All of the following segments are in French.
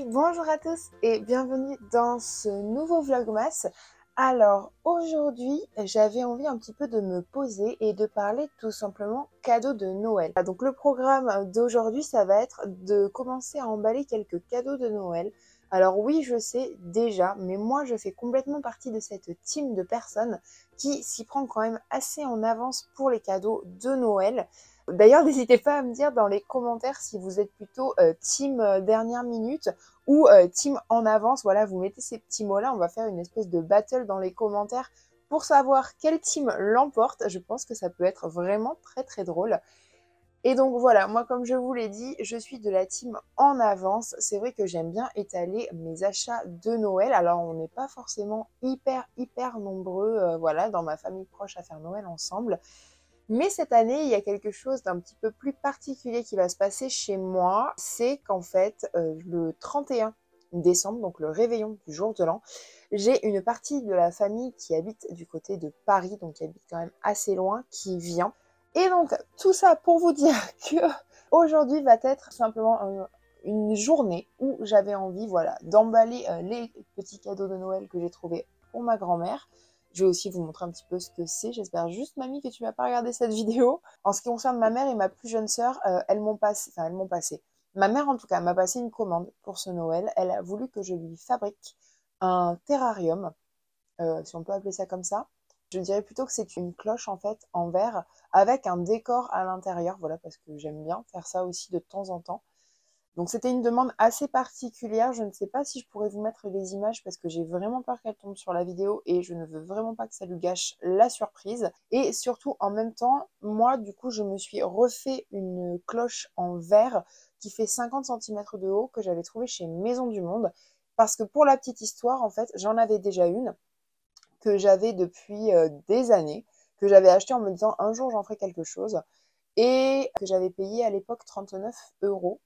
Bonjour à tous et bienvenue dans ce nouveau vlogmas. Alors aujourd'hui j'avais envie un petit peu de me poser et de parler tout simplement cadeaux de Noël. Donc le programme d'aujourd'hui ça va être de commencer à emballer quelques cadeaux de Noël. Alors oui je sais déjà, mais moi je fais complètement partie de cette team de personnes qui s'y prend quand même assez en avance pour les cadeaux de Noël. D'ailleurs, n'hésitez pas à me dire dans les commentaires si vous êtes plutôt team dernière minute ou team en avance. Voilà, vous mettez ces petits mots-là. On va faire une espèce de battle dans les commentaires pour savoir quel team l'emporte. Je pense que ça peut être vraiment très très drôle. Et donc voilà, moi comme je vous l'ai dit, je suis de la team en avance. C'est vrai que j'aime bien étaler mes achats de Noël. Alors on n'est pas forcément hyper nombreux voilà, dans ma famille proche à faire Noël ensemble. Mais cette année, il y a quelque chose d'un petit peu plus particulier qui va se passer chez moi. C'est qu'en fait, le 31 décembre, donc le réveillon du jour de l'an, j'ai une partie de la famille qui habite du côté de Paris, donc qui habite quand même assez loin, qui vient. Et donc, tout ça pour vous dire que aujourd'hui va être simplement une journée où j'avais envie, voilà, d'emballer les petits cadeaux de Noël que j'ai trouvés pour ma grand-mère. Je vais aussi vous montrer un petit peu ce que c'est. J'espère juste, mamie, que tu vas pas regarder cette vidéo. En ce qui concerne ma mère et ma plus jeune sœur, elles m'ont passé. Ma mère, en tout cas, m'a passé une commande pour ce Noël. Elle a voulu que je lui fabrique un terrarium, si on peut appeler ça comme ça. Je dirais plutôt que c'est une cloche, en fait, en verre, avec un décor à l'intérieur. Voilà, parce que j'aime bien faire ça aussi de temps en temps. Donc c'était une demande assez particulière, je ne sais pas si je pourrais vous mettre les images parce que j'ai vraiment peur qu'elle tombe sur la vidéo et je ne veux vraiment pas que ça lui gâche la surprise. Et surtout en même temps, moi du coup je me suis refait une cloche en verre qui fait 50 cm de haut que j'avais trouvée chez Maison du Monde. Parce que pour la petite histoire, en fait, j'en avais déjà une que j'avais depuis des années, que j'avais achetée en me disant un jour j'en ferai quelque chose et que j'avais payé à l'époque 39 €.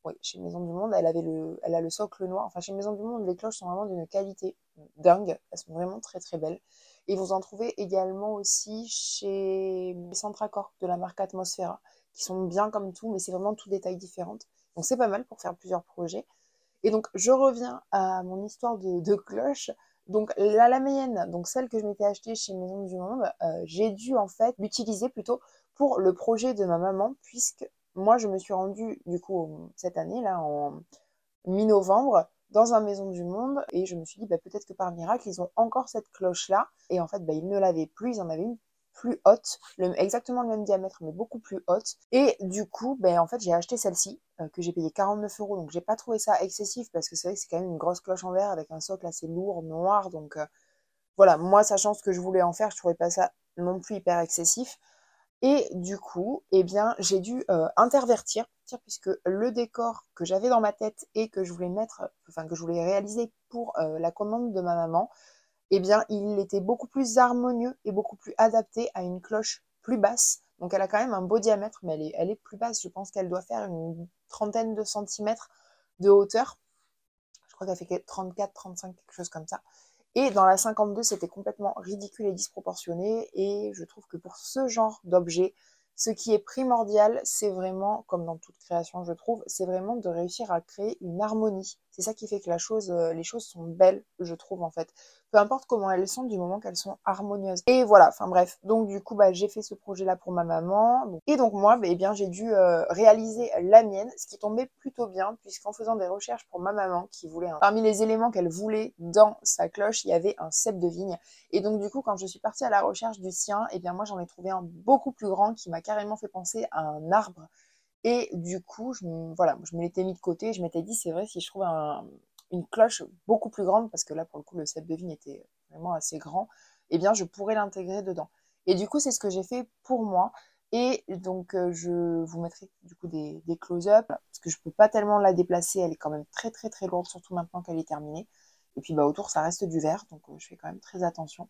Oui, chez Maison du Monde, elle a le socle noir. Enfin, chez Maison du Monde, les cloches sont vraiment d'une qualité dingue. Elles sont vraiment très très belles. Et vous en trouvez également aussi chez Centracor de la marque Atmosphera, qui sont bien comme tout, mais c'est vraiment tout des tailles différentes. Donc c'est pas mal pour faire plusieurs projets. Et donc je reviens à mon histoire de cloche. Donc la mienne, donc celle que je m'étais achetée chez Maison du Monde, j'ai dû en fait l'utiliser plutôt pour le projet de ma maman, puisque moi je me suis rendue du coup cette année là en mi-novembre dans un Maison du Monde et je me suis dit bah, peut-être que par miracle ils ont encore cette cloche là et en fait bah, ils ne l'avaient plus, ils en avaient une plus haute, exactement le même diamètre mais beaucoup plus haute et du coup bah, en fait j'ai acheté celle-ci que j'ai payé 49 €, donc j'ai pas trouvé ça excessif parce que c'est vrai que c'est quand même une grosse cloche en verre avec un socle assez lourd noir, donc voilà, moi sachant ce que je voulais en faire je trouvais pas ça non plus hyper excessif. Et du coup, eh bien, j'ai dû intervertir, puisque le décor que j'avais dans ma tête et que je voulais mettre, enfin que je voulais réaliser pour la commande de ma maman, eh bien, il était beaucoup plus harmonieux et beaucoup plus adapté à une cloche plus basse. Donc, elle a quand même un beau diamètre, mais elle est plus basse. Je pense qu'elle doit faire une trentaine de centimètres de hauteur. Je crois qu'elle fait 34, 35, quelque chose comme ça. Et dans la 52, c'était complètement ridicule et disproportionné. Et je trouve que pour ce genre d'objet, ce qui est primordial, c'est vraiment, comme dans toute création, je trouve, c'est vraiment de réussir à créer une harmonie. C'est ça qui fait que les choses sont belles, je trouve, en fait. Peu importe comment elles sont, du moment qu'elles sont harmonieuses. Et voilà, enfin bref. Donc du coup, bah, j'ai fait ce projet-là pour ma maman. Et donc moi, bah, eh bien, j'ai dû réaliser la mienne, ce qui tombait plutôt bien, puisqu'en faisant des recherches pour ma maman, qui voulait, parmi les éléments qu'elle voulait dans sa cloche, il y avait un cep de vigne. Et donc du coup, quand je suis partie à la recherche du sien, eh bien moi j'en ai trouvé un beaucoup plus grand qui m'a carrément fait penser à un arbre. Et du coup, voilà, je me l'étais mis de côté. Je m'étais dit, c'est vrai, si je trouve une cloche beaucoup plus grande, parce que là, pour le coup, le cep de vigne était vraiment assez grand, eh bien, je pourrais l'intégrer dedans. Et du coup, c'est ce que j'ai fait pour moi. Et donc, je vous mettrai du coup des close-up, parce que je peux pas tellement la déplacer. Elle est quand même très, très, très lourde, surtout maintenant qu'elle est terminée. Et puis, bah, autour, ça reste du verre, donc je fais quand même très attention.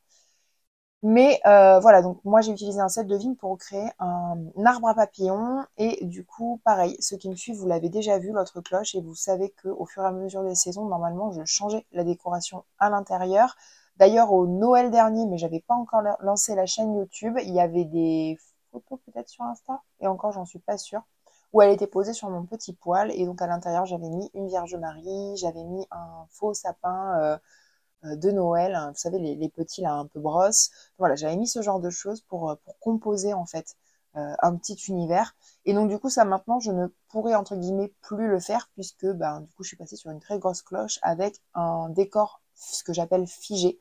Mais voilà, donc moi j'ai utilisé un set de vigne pour créer un arbre à papillons. Et du coup, pareil, ceux qui me suivent, vous l'avez déjà vu, l'autre cloche, et vous savez qu'au fur et à mesure des saisons, normalement, je changeais la décoration à l'intérieur. D'ailleurs, au Noël dernier, mais j'avais pas encore lancé la chaîne YouTube, il y avait des photos peut-être sur Insta, et encore, j'en suis pas sûre. où elle était posée sur mon petit poêle. Et donc à l'intérieur, j'avais mis une Vierge Marie, j'avais mis un faux sapin de Noël, hein, vous savez, les petits là un peu brosses. Voilà, j'avais mis ce genre de choses pour composer en fait un petit univers. Et donc du coup, ça maintenant, je ne pourrais entre guillemets plus le faire puisque ben, du coup, je suis passée sur une très grosse cloche avec un décor, ce que j'appelle figé,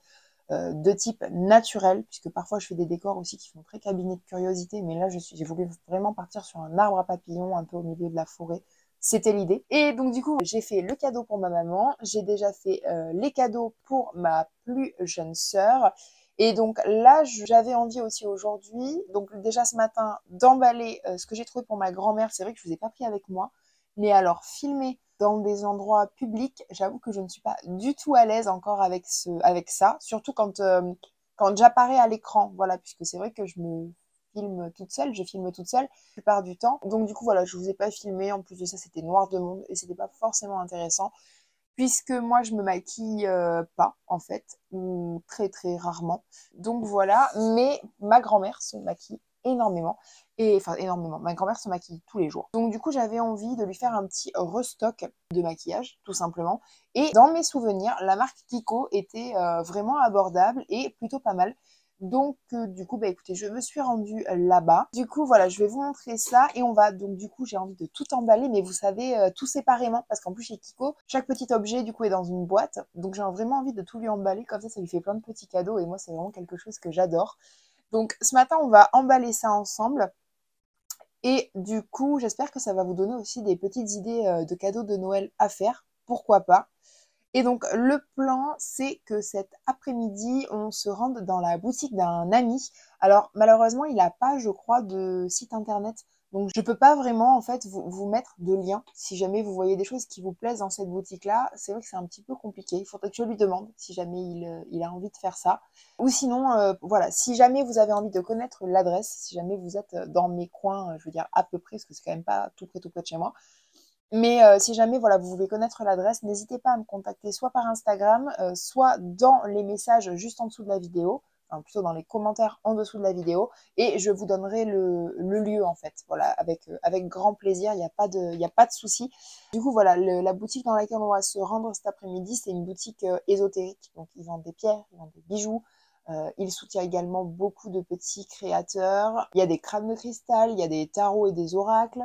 de type naturel, puisque parfois je fais des décors aussi qui font très cabinet de curiosité, mais là j'ai voulu vraiment partir sur un arbre à papillons un peu au milieu de la forêt. C'était l'idée. Et donc du coup, j'ai fait le cadeau pour ma maman, j'ai déjà fait les cadeaux pour ma plus jeune sœur. Et donc là, j'avais envie aussi aujourd'hui, donc déjà ce matin, d'emballer ce que j'ai trouvé pour ma grand-mère. C'est vrai que je ne vous ai pas pris avec moi, mais alors filmer dans des endroits publics, j'avoue que je ne suis pas du tout à l'aise encore avec ça, surtout quand j'apparais à l'écran, voilà, puisque c'est vrai que je filme toute seule la plupart du temps. Donc du coup, voilà, je vous ai pas filmé, en plus de ça, c'était noir de monde et c'était pas forcément intéressant, puisque moi, je me maquille pas, en fait, ou très très rarement. Donc voilà, mais ma grand-mère se maquille énormément. Et enfin, énormément. Ma grand-mère se maquille tous les jours. Donc du coup, j'avais envie de lui faire un petit restock de maquillage, tout simplement. Et dans mes souvenirs, la marque Kiko était vraiment abordable et plutôt pas mal. Donc du coup, bah écoutez, je me suis rendue là-bas. Du coup, voilà, je vais vous montrer ça et on va, donc du coup, j'ai envie de tout emballer, mais vous savez, tout séparément, parce qu'en plus chez Kiko, chaque petit objet du coup est dans une boîte. Donc j'ai vraiment envie de tout lui emballer, comme ça lui fait plein de petits cadeaux et moi c'est vraiment quelque chose que j'adore. Donc ce matin, on va emballer ça ensemble. Et du coup, j'espère que ça va vous donner aussi des petites idées de cadeaux de Noël à faire. Pourquoi pas. Et donc, le plan, c'est que cet après-midi, on se rende dans la boutique d'un ami. Alors, malheureusement, il n'a pas, je crois, de site internet. Donc, je ne peux pas vraiment, en fait, vous mettre de lien. Si jamais vous voyez des choses qui vous plaisent dans cette boutique-là, c'est vrai que c'est un petit peu compliqué. Il faudrait que je lui demande si jamais il a envie de faire ça. Ou sinon, voilà, si jamais vous avez envie de connaître l'adresse, si jamais vous êtes dans mes coins, je veux dire à peu près, parce que c'est quand même pas tout près de chez moi, mais si jamais voilà, vous voulez connaître l'adresse, n'hésitez pas à me contacter soit par Instagram, soit dans les messages juste en dessous de la vidéo, enfin plutôt dans les commentaires en dessous de la vidéo, et je vous donnerai le lieu en fait, voilà, avec grand plaisir, il n'y a pas de souci. Du coup, voilà, la boutique dans laquelle on va se rendre cet après-midi, c'est une boutique ésotérique, donc ils vendent des pierres, ils vendent des bijoux, il soutient également beaucoup de petits créateurs, il y a des crânes de cristal, il y a des tarots et des oracles.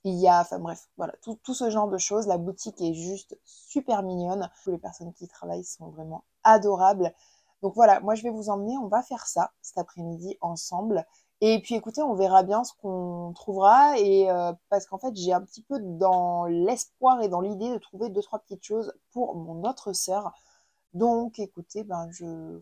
Il y a, enfin bref, voilà, tout ce genre de choses. La boutique est juste super mignonne. Les personnes qui y travaillent sont vraiment adorables. Donc voilà, moi je vais vous emmener, on va faire ça cet après-midi ensemble. Et puis écoutez, on verra bien ce qu'on trouvera. Et parce qu'en fait, j'ai un petit peu dans l'espoir et dans l'idée de trouver deux, trois petites choses pour mon autre sœur. Donc écoutez,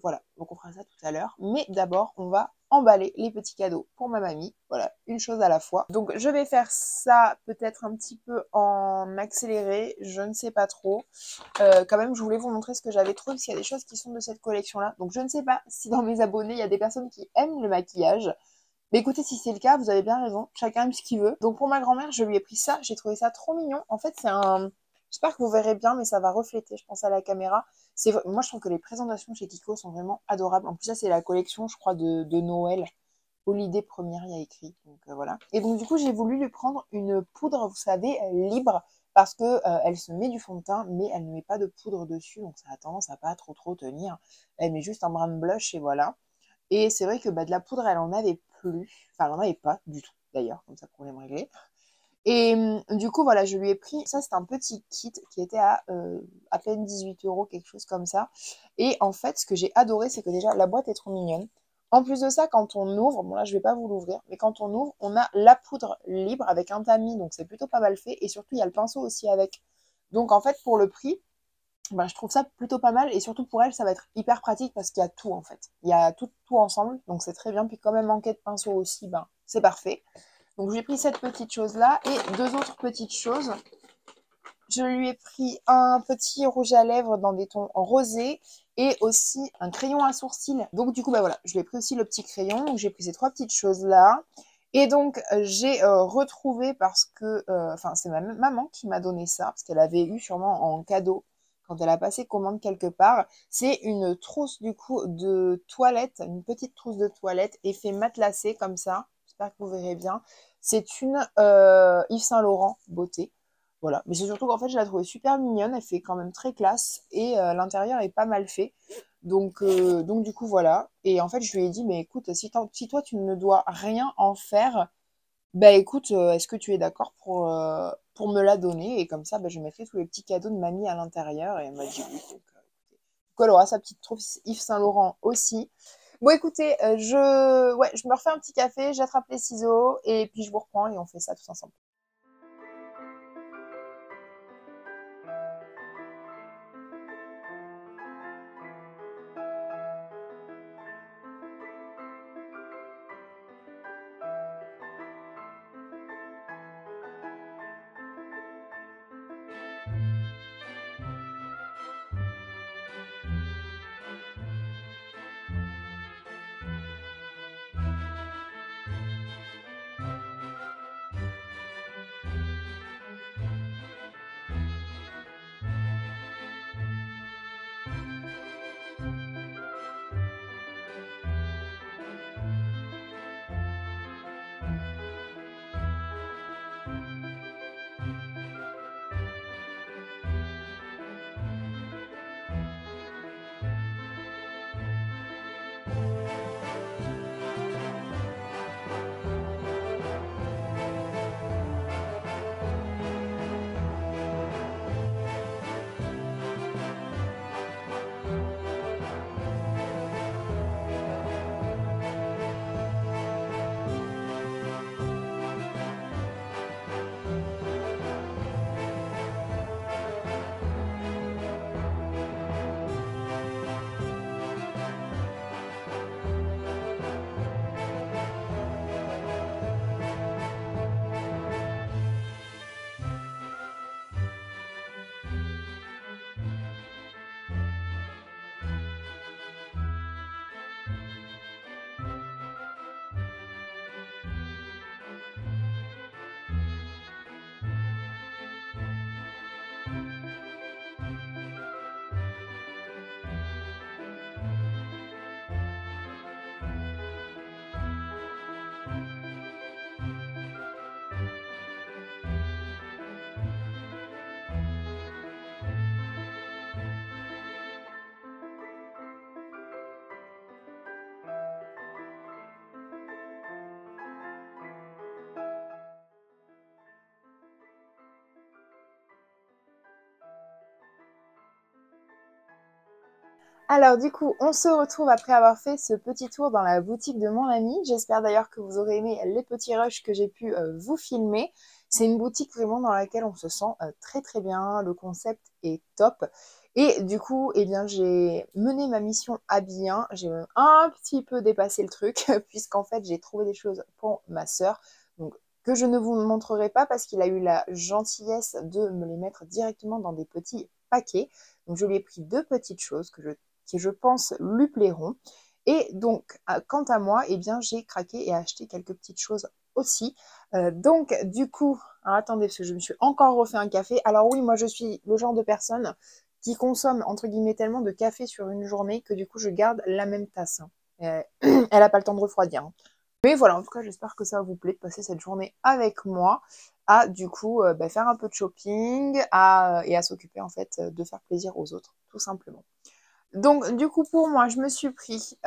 voilà, donc on fera ça tout à l'heure. Mais d'abord, on va emballer les petits cadeaux pour ma mamie. Voilà, une chose à la fois. Donc je vais faire ça peut-être un petit peu en accéléré, je ne sais pas trop. Quand même, je voulais vous montrer ce que j'avais trouvé, parce qu'il y a des choses qui sont de cette collection-là. Donc je ne sais pas si dans mes abonnés, il y a des personnes qui aiment le maquillage. Mais écoutez, si c'est le cas, vous avez bien raison. Chacun aime ce qu'il veut. Donc pour ma grand-mère, je lui ai pris ça. J'ai trouvé ça trop mignon. En fait, c'est un... J'espère que vous verrez bien, mais ça va refléter, je pense, à la caméra. Moi, je trouve que les présentations chez Kiko sont vraiment adorables. En plus, ça, c'est la collection, je crois, de Noël. Holiday première, il y a écrit. Donc voilà. Et donc, du coup, j'ai voulu lui prendre une poudre, vous savez, libre, parce que elle se met du fond de teint, mais elle ne met pas de poudre dessus. Donc, ça a tendance à pas trop tenir. Elle met juste un brin de blush et voilà. Et c'est vrai que de la poudre, elle en avait plus. Enfin, elle en avait pas du tout, d'ailleurs, comme ça, problème réglé. Et du coup, voilà, je lui ai pris, ça c'est un petit kit qui était à peine 18 euros, quelque chose comme ça. Et en fait, ce que j'ai adoré, c'est que déjà, la boîte est trop mignonne. En plus de ça, quand on ouvre, bon là je vais pas vous l'ouvrir, mais quand on ouvre, on a la poudre libre avec un tamis, donc c'est plutôt pas mal fait. Et surtout, il y a le pinceau aussi avec. Donc en fait, pour le prix, je trouve ça plutôt pas mal. Et surtout pour elle, ça va être hyper pratique parce qu'il y a tout en fait. Il y a tout ensemble, donc c'est très bien. Puis quand même manquer de pinceau aussi, c'est parfait. Donc j'ai pris cette petite chose-là et deux autres petites choses. Je lui ai pris un petit rouge à lèvres dans des tons rosés et aussi un crayon à sourcils. Donc du coup, voilà, je lui ai pris aussi le petit crayon. Donc j'ai pris ces trois petites choses-là. Et donc j'ai retrouvé parce que, enfin c'est ma maman qui m'a donné ça, parce qu'elle avait eu sûrement en cadeau quand elle a passé commande quelque part. C'est une trousse du coup de toilette, une petite trousse de toilette effet matelassé comme ça. J'espère que vous verrez bien. C'est une Yves Saint Laurent Beauté. Voilà, mais c'est surtout qu'en fait, je la trouvais super mignonne, elle fait quand même très classe et l'intérieur est pas mal fait. Donc du coup, voilà. Et en fait, je lui ai dit, mais écoute, si toi, tu ne dois rien en faire, bah écoute, est-ce que tu es d'accord pour me la donner? Et comme ça, bah, je mettrai tous les petits cadeaux de mamie à l'intérieur. Et elle m'a dit oui. Donc elle aura sa petite trousse Yves Saint Laurent aussi. Bon, écoutez, je me refais un petit café, j'attrape les ciseaux et puis je vous reprends et on fait ça tous ensemble. Alors du coup, on se retrouve après avoir fait ce petit tour dans la boutique de mon ami. J'espère d'ailleurs que vous aurez aimé les petits rushs que j'ai pu vous filmer. C'est une boutique vraiment dans laquelle on se sent très très bien. Le concept est top. Et du coup, eh bien, j'ai mené ma mission à bien. J'ai même un petit peu dépassé le truc, puisqu'en fait, j'ai trouvé des choses pour ma sœur. Donc, que je ne vous montrerai pas parce qu'il a eu la gentillesse de me les mettre directement dans des petits paquets. Donc, je lui ai pris deux petites choses qui je pense lui plairont. Et donc, quant à moi, eh bien, j'ai craqué et acheté quelques petites choses aussi. Donc, du coup, alors attendez, parce que je me suis encore refait un café. Alors oui, moi, je suis le genre de personne qui consomme, entre guillemets, tellement de café sur une journée que du coup, je garde la même tasse. Elle n'a pas le temps de refroidir. Mais voilà, en tout cas, j'espère que ça vous plaît de passer cette journée avec moi à, du coup, faire un peu de shopping et à s'occuper, en fait, de faire plaisir aux autres, tout simplement. Donc, du coup, pour moi, je me suis pris,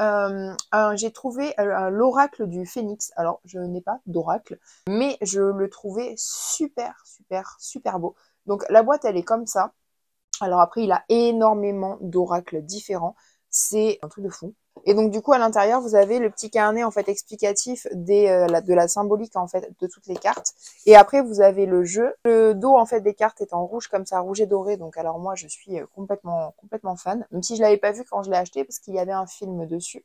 j'ai trouvé l'oracle du phénix. Alors, je n'ai pas d'oracle, mais je le trouvais super, super, super beau. Donc, la boîte, elle est comme ça. Alors après, il a énormément d'oracles différents. C'est un truc de fou. Et donc, du coup, à l'intérieur, vous avez le petit carnet, en fait, explicatif de la symbolique, en fait, de toutes les cartes. Et après, vous avez le jeu. Le dos, en fait, des cartes est en rouge, comme ça, rouge et doré. Donc, alors moi, je suis complètement fan. Même si je l'avais pas vu quand je l'ai acheté, parce qu'il y avait un film dessus.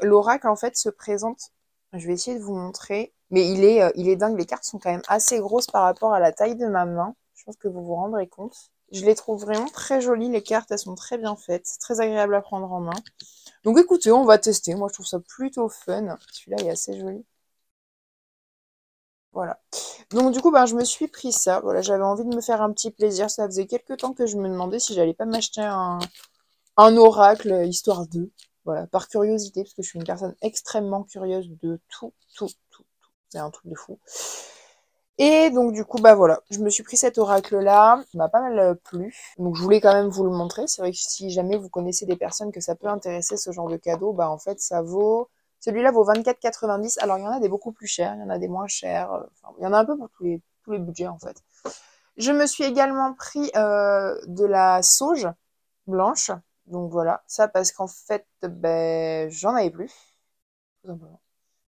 L'oracle, en fait, se présente. Je vais essayer de vous montrer. Mais il est dingue. Les cartes sont quand même assez grosses par rapport à la taille de ma main. Je pense que vous vous rendrez compte. Je les trouve vraiment très jolies. Les cartes, elles sont très bien faites. C'est très agréable à prendre en main. Donc écoutez, on va tester. Moi, je trouve ça plutôt fun. Celui-là est assez joli. Voilà. Donc du coup, ben, je me suis pris ça. Voilà, j'avais envie de me faire un petit plaisir. Ça faisait quelques temps que je me demandais si j'allais pas m'acheter un oracle, histoire de. Voilà, par curiosité, parce que je suis une personne extrêmement curieuse de tout, tout, tout. C'est un truc de fou. Et donc du coup, bah voilà, je me suis pris cet oracle-là, il m'a pas mal plu. Donc je voulais quand même vous le montrer. C'est vrai que si jamais vous connaissez des personnes que ça peut intéresser ce genre de cadeau, bah en fait ça vaut... Celui-là vaut 24,90 €. Alors il y en a des beaucoup plus chers, il y en a des moins chers. Enfin, il y en a un peu pour tous les budgets en fait. Je me suis également pris de la sauge blanche. Donc voilà, ça parce qu'en fait, ben, j'en avais plus, tout simplement.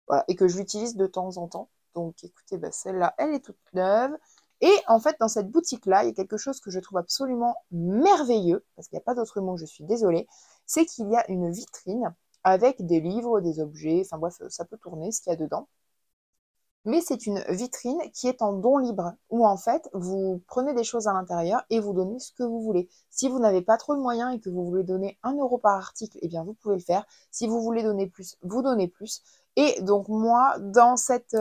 Voilà, et que je l'utilise de temps en temps. Donc écoutez, bah, celle-là, elle est toute neuve. Et en fait, dans cette boutique-là, il y a quelque chose que je trouve absolument merveilleux, parce qu'il n'y a pas d'autre mot, je suis désolée, c'est qu'il y a une vitrine avec des livres, des objets, enfin bref, ça peut tourner ce qu'il y a dedans. Mais c'est une vitrine qui est en don libre, où en fait, vous prenez des choses à l'intérieur et vous donnez ce que vous voulez. Si vous n'avez pas trop de moyens et que vous voulez donner 1 € par article, eh bien vous pouvez le faire. Si vous voulez donner plus, vous donnez plus. Et donc moi, dans cette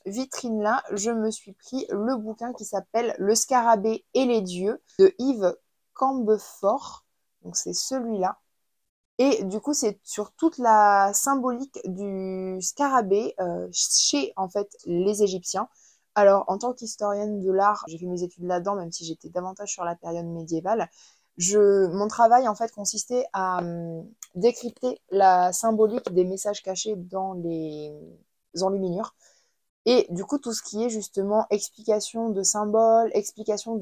vitrine-là, je me suis pris le bouquin qui s'appelle Le Scarabée et les dieux de Yves Cambefort. Donc c'est celui-là. Et du coup, c'est sur toute la symbolique du scarabée chez en fait les Égyptiens. Alors, en tant qu'historienne de l'art, j'ai fait mes études là-dedans, même si j'étais davantage sur la période médiévale. Mon travail en fait consistait à décrypter la symbolique des messages cachés dans les enluminures. Et du coup, tout ce qui est justement explication de symboles, explication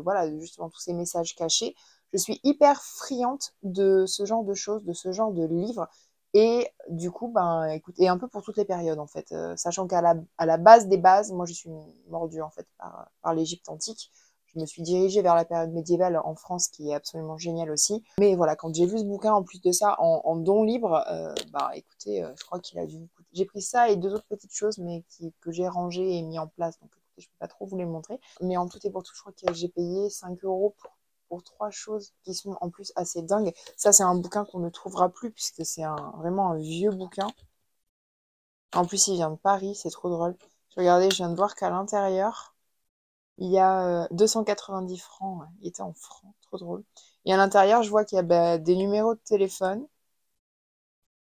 voilà, justement tous ces messages cachés, je suis hyper friande de ce genre de choses, de ce genre de livres. Et du coup, ben, écoutez, un peu pour toutes les périodes en fait. Sachant à la base des bases, moi je suis mordue en fait par l'Égypte antique. Je me suis dirigée vers la période médiévale en France, qui est absolument géniale aussi. Mais voilà, quand j'ai vu ce bouquin, en plus de ça, en don libre, bah écoutez, je crois qu'il a dû me coûter. J'ai pris ça et deux autres petites choses, mais que j'ai rangées et mis en place. Donc écoutez, je peux pas trop vous les montrer. Mais en tout et pour tout, je crois que j'ai payé 5 € pour trois choses qui sont en plus assez dingues. Ça, c'est un bouquin qu'on ne trouvera plus, puisque c'est vraiment un vieux bouquin. En plus, il vient de Paris, c'est trop drôle. Regardez, je viens de voir qu'à l'intérieur, il y a 290 francs. Ouais. Il était en francs, trop drôle. Et à l'intérieur, je vois qu'il y a des numéros de téléphone.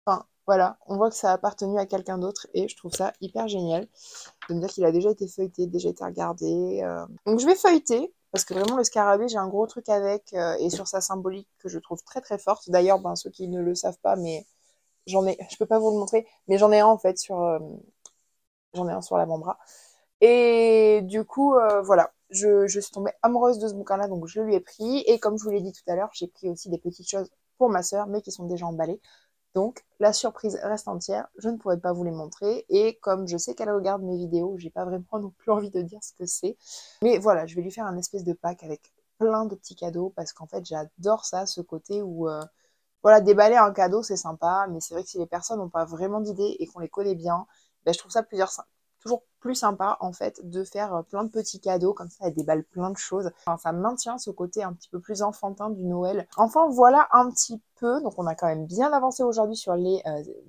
Enfin, voilà, on voit que ça a appartenu à quelqu'un d'autre et je trouve ça hyper génial de me dire qu'il a déjà été feuilleté, déjà été regardé. Donc je vais feuilleter, parce que vraiment le scarabée, j'ai un gros truc avec et sur sa symbolique que je trouve très très forte. D'ailleurs, ben, ceux qui ne le savent pas, mais je peux pas vous le montrer, mais j'en ai un en fait j'en ai un sur l'avant-bras. Et du coup, voilà, je suis tombée amoureuse de ce bouquin-là, donc je lui ai pris. Et comme je vous l'ai dit tout à l'heure, j'ai pris aussi des petites choses pour ma sœur, mais qui sont déjà emballées. Donc la surprise reste entière, je ne pourrais pas vous les montrer. Et comme je sais qu'elle regarde mes vidéos, j'ai pas vraiment non plus envie de dire ce que c'est. Mais voilà, je vais lui faire un espèce de pack avec plein de petits cadeaux, parce qu'en fait j'adore ça, ce côté où voilà, déballer un cadeau c'est sympa, mais c'est vrai que si les personnes n'ont pas vraiment d'idées et qu'on les connaît bien, ben, je trouve ça toujours plus sympa en fait de faire plein de petits cadeaux comme ça, elle déballe plein de choses. Enfin, ça maintient ce côté un petit peu plus enfantin du Noël. Enfin voilà un petit peu, donc on a quand même bien avancé aujourd'hui sur les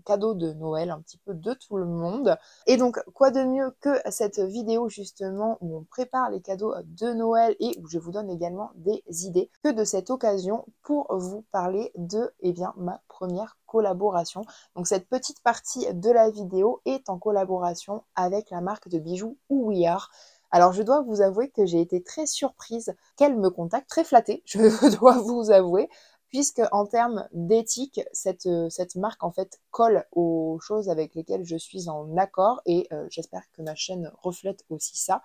cadeaux de Noël, un petit peu de tout le monde. Et donc quoi de mieux que cette vidéo justement où on prépare les cadeaux de Noël et où je vous donne également des idées, que de cette occasion pour vous parler de ma première collaboration. Donc cette petite partie de la vidéo est en collaboration avec la marque de bijoux Ouiar. Alors je dois vous avouer que j'ai été très surprise qu'elle me contacte, très flattée, je dois vous avouer, puisque en termes d'éthique, cette marque en fait colle aux choses avec lesquelles je suis en accord et j'espère que ma chaîne reflète aussi ça.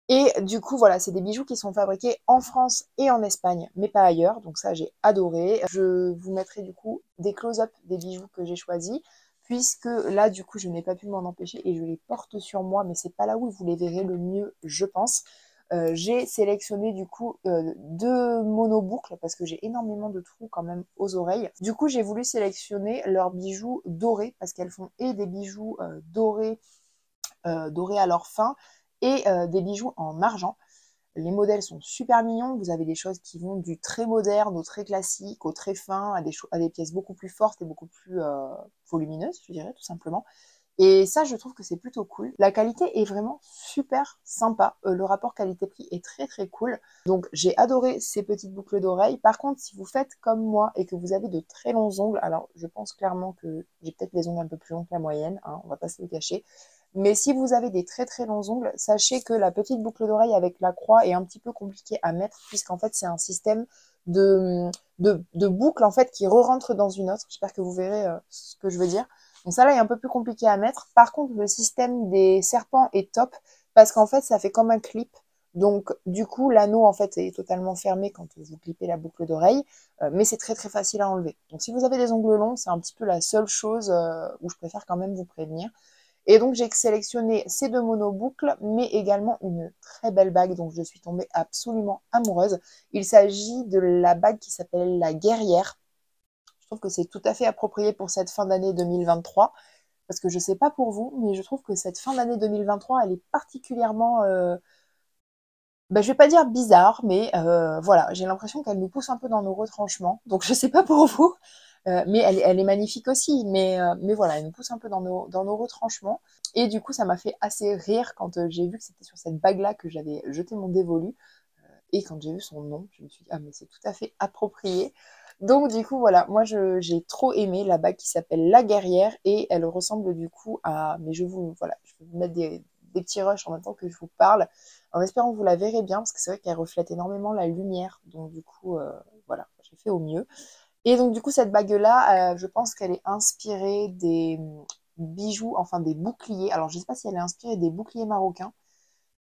Et du coup, voilà, c'est des bijoux qui sont fabriqués en France et en Espagne, mais pas ailleurs. Donc ça, j'ai adoré. Je vous mettrai du coup des close-up des bijoux que j'ai choisis, puisque là, du coup, je n'ai pas pu m'en empêcher et je les porte sur moi, mais c'est pas là où vous les verrez le mieux, je pense. J'ai sélectionné du coup deux monoboucles parce que j'ai énormément de trous quand même aux oreilles. Du coup, j'ai voulu sélectionner leurs bijoux dorés parce qu'elles font et des bijoux dorés à leur fin et des bijoux en argent. Les modèles sont super mignons, vous avez des choses qui vont du très moderne au très classique, au très fin, à des pièces beaucoup plus fortes et beaucoup plus volumineuses, je dirais, tout simplement. Et ça, je trouve que c'est plutôt cool. La qualité est vraiment super sympa. Le rapport qualité-prix est très très cool. Donc j'ai adoré ces petites boucles d'oreilles. Par contre, si vous faites comme moi et que vous avez de très longs ongles, alors je pense clairement que j'ai peut-être les ongles un peu plus longs que la moyenne, hein, on va pas se le cacher. Mais si vous avez des très très longs ongles, sachez que la petite boucle d'oreille avec la croix est un petit peu compliquée à mettre puisqu'en fait c'est un système de boucles en fait qui re-rentrent dans une autre. J'espère que vous verrez ce que je veux dire. Donc ça là est un peu plus compliqué à mettre. Par contre, le système des serpents est top parce qu'en fait, ça fait comme un clip. Donc du coup, l'anneau en fait est totalement fermé quand vous clippez la boucle d'oreille, mais c'est très très facile à enlever. Donc si vous avez des ongles longs, c'est un petit peu la seule chose où je préfère quand même vous prévenir. Et donc j'ai sélectionné ces deux monoboucles, mais également une très belle bague dont je suis tombée absolument amoureuse. Il s'agit de la bague qui s'appelle la Guerrière. Je trouve que c'est tout à fait approprié pour cette fin d'année 2023. Parce que je ne sais pas pour vous, mais je trouve que cette fin d'année 2023, elle est particulièrement, je ne vais pas dire bizarre, mais voilà, j'ai l'impression qu'elle nous pousse un peu dans nos retranchements. Donc je ne sais pas pour vous, mais elle est magnifique aussi. Mais voilà, elle nous pousse un peu dans nos retranchements. Et du coup, ça m'a fait assez rire quand j'ai vu que c'était sur cette bague-là que j'avais jeté mon dévolu. Et quand j'ai vu son nom, je me suis dit, ah mais c'est tout à fait approprié. Donc du coup, voilà, moi j'ai trop aimé la bague qui s'appelle La Guerrière et elle ressemble du coup à... Mais voilà, je vais vous mettre des petits rushs en même temps que je vous parle, en espérant que vous la verrez bien, parce que c'est vrai qu'elle reflète énormément la lumière. Donc du coup, voilà, j'ai fait au mieux. Et donc du coup, cette bague-là, je pense qu'elle est inspirée des bijoux, enfin des boucliers. Alors je ne sais pas si elle est inspirée des boucliers marocains,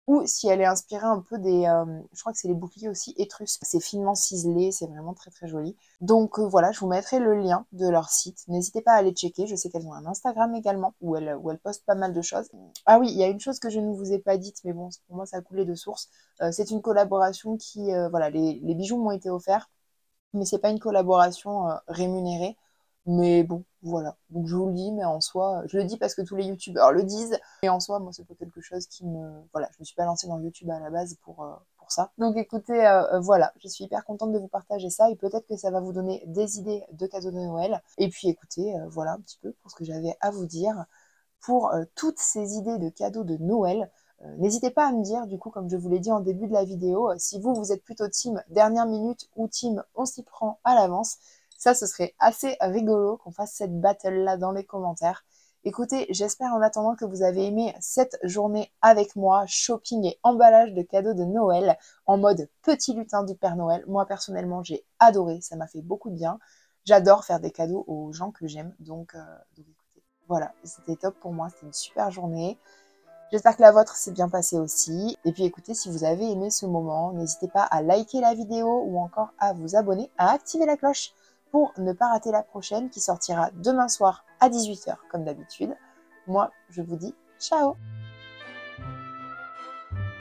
ou si elle est inspirée un peu je crois que c'est les boucliers aussi étrusques. C'est finement ciselé, c'est vraiment très très joli. Donc voilà, je vous mettrai le lien de leur site. N'hésitez pas à aller checker. Je sais qu'elles ont un Instagram également où elles postent pas mal de choses. Ah oui, il y a une chose que je ne vous ai pas dite, mais bon, pour moi ça a coulé de source. C'est une collaboration qui, voilà, les bijoux m'ont été offerts, mais c'est pas une collaboration rémunérée. Mais bon, voilà. Donc je vous le dis, mais en soi, je le dis parce que tous les youtubeurs le disent. Mais en soi, moi, c'est pas quelque chose qui me... Voilà, je me suis pas lancée dans YouTube à la base pour ça. Donc écoutez, voilà, je suis hyper contente de vous partager ça et peut-être que ça va vous donner des idées de cadeaux de Noël. Et puis écoutez, voilà un petit peu pour ce que j'avais à vous dire. Pour toutes ces idées de cadeaux de Noël, n'hésitez pas à me dire, du coup, comme je vous l'ai dit en début de la vidéo, si vous êtes plutôt team dernière minute ou team on s'y prend à l'avance. Ça, ce serait assez rigolo qu'on fasse cette battle-là dans les commentaires. Écoutez, j'espère en attendant que vous avez aimé cette journée avec moi, shopping et emballage de cadeaux de Noël en mode petit lutin du Père Noël. Moi, personnellement, j'ai adoré, ça m'a fait beaucoup de bien. J'adore faire des cadeaux aux gens que j'aime, donc écoutez, voilà, c'était top pour moi, c'était une super journée. J'espère que la vôtre s'est bien passée aussi. Et puis écoutez, si vous avez aimé ce moment, n'hésitez pas à liker la vidéo ou encore à vous abonner, à activer la cloche pour ne pas rater la prochaine qui sortira demain soir à 18 h comme d'habitude. Moi, je vous dis ciao!